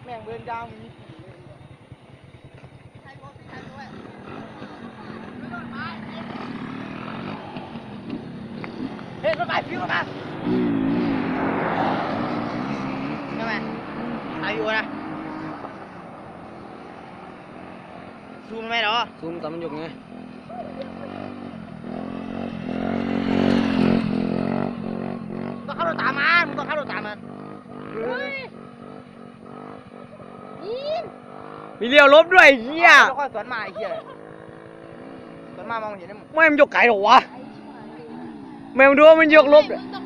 ม่งเบิร์นยาวมีเฮ้ยรถไฟฟิวมาใช่ไหมอายุนะซูมไหมเหรอซูมตอนมันยกไงต้องเข้ารถตามมันมึงต้องเข้ารถตามมันมีเลี้ยวลบด้วยเฮียค่อยสวนมาไอ้เหี้ยสวนมามองเห็นได้หมดไม่มันยกไก่หรอวะไม่มันดูว่ามันยกลบเลย ต